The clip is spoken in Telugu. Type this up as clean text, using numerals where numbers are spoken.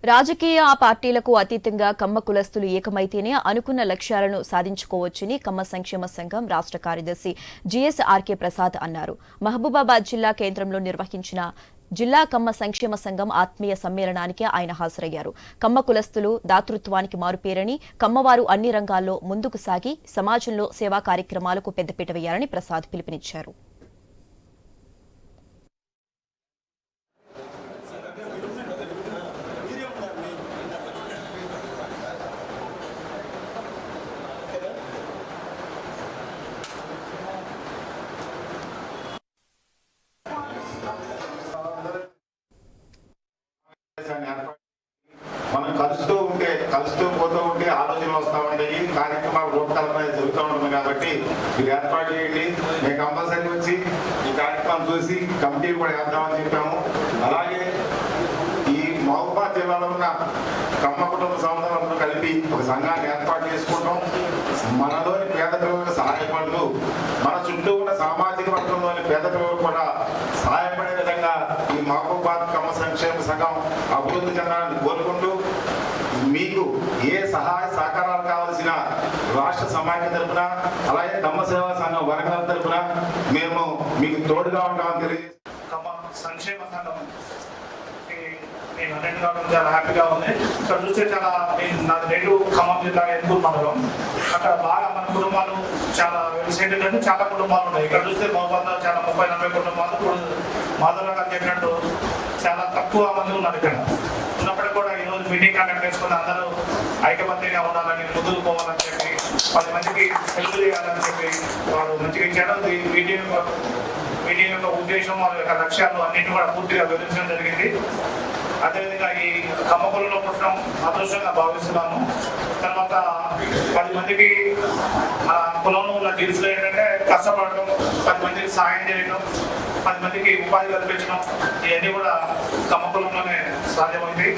రాజకీయ పార్టీలకు అతీతంగా కమ్మ కులస్తులు ఏకమైతేనే అనుకున్న లక్ష్యాలను సాధించుకోవచ్చని కమ్మ సంక్షేమ సంఘం రాష్ట్ర కార్యదర్శి జీఎస్ఆర్కే ప్రసాద్ అన్నారు. మహబూబాబాద్ జిల్లా కేంద్రంలో నిర్వహించిన జిల్లా కమ్మ సంక్షేమ సంఘం ఆత్మీయ సమ్మేళనానికి ఆయన హాజరయ్యారు. కమ్మ కులస్తులు దాతృత్వానికి మారుపేరని, కమ్మవారు అన్ని రంగాల్లో ముందుకు సాగి సమాజంలో సేవా కార్యక్రమాలకు పెద్దపీట వేయాలని ప్రసాద్ పిలుపునిచ్చారు. మనం కలుస్తూ పోతూ ఉంటే ఆలోచనలు వస్తూ ఉంటాయి, కార్యక్రమాలు రూపకల్పన జరుగుతూ ఉంటుంది. కాబట్టి మీరు ఏర్పాటు చేయండి. మేము కంపల్సరీ వచ్చి ఈ కార్యక్రమం చూసి కమిటీలు కూడా వేద్దామని చెప్పాము. అలాగే ఈ మహబూబాబాద్ జిల్లాలో ఉన్న కమ్మ కుటుంబ సముదాయాలను కలిపి ఒక సంఘాన్ని ఏర్పాటు చేసుకుంటాం. మనలోని పేద పిల్లలకు సహాయపడుతూ మన చుట్టూ ఉన్న సామాజిక వర్గంలోని పేద పిల్లలకు కూడా సహాయపడే విధంగా ఈ మహబూబాబాద్ కమ్మ సంక్షేమ సంఘం అభివృద్ధి చెందాలని కోరుకుంటూ, మీకు ఏ సహాయ సహకారాలు కావాల్సిన రాష్ట్ర సమాఖ్య తరఫున అలాగే కమ్మ సేవా సంఘం వరంగల్ తరఫున మేము మీకు తోడుగా ఉంటామని తెలియజేస్తాం. కమ్మ సంక్షేమ సంఘం నేను అటెండ్ కావడం చాలా హ్యాపీగా ఉంది. ఇక్కడ చూస్తే చాలా నాది నేటు ఖమ్మం జిల్లా ఎన్కూరు మండలం. అక్కడ బాగా మన కుటుంబాలు చాలా వెబ్సైట్ అంటే చాలా కుటుంబాలు ఉన్నాయి. ఇక్కడ చూస్తే మహబూబాబాద్లో చాలా 30-40 కుటుంబాలు. ఇప్పుడు మాధవ్ గారు చెప్పినట్టు చాలా తక్కువ మంది ఉన్నారు ఇక్కడ. ఉన్నప్పటికీ కూడా ఈరోజు మీటింగ్ కండక్ట్ చేసుకుని అందరూ ఐకమత్యంగా ఉండాలని, ముందుకు పోవాలని చెప్పి 10 మందికి హెల్ప్ చేయాలని చెప్పి వాళ్ళు మంచిగా ఇచ్చారు. మీటింగ్ యొక్క ఉద్దేశం, వాళ్ళ యొక్క లక్ష్యాలు అన్నింటినీ కూడా పూర్తిగా వివరించడం జరిగింది. అదేవిధంగా ఈ కమ్మ కులంలో పుట్టడం అదృష్టంగా భావిస్తున్నాను. తర్వాత 10 మందికి మన కులంలో ఉన్న జీవితంలో ఏంటంటే కష్టపడటం, 10 మందికి సాయం చేయడం, 10 మందికి ఉపాధి కల్పించడం, ఇవన్నీ కూడా కమ్మ కులంలోనే సాధ్యమైంది.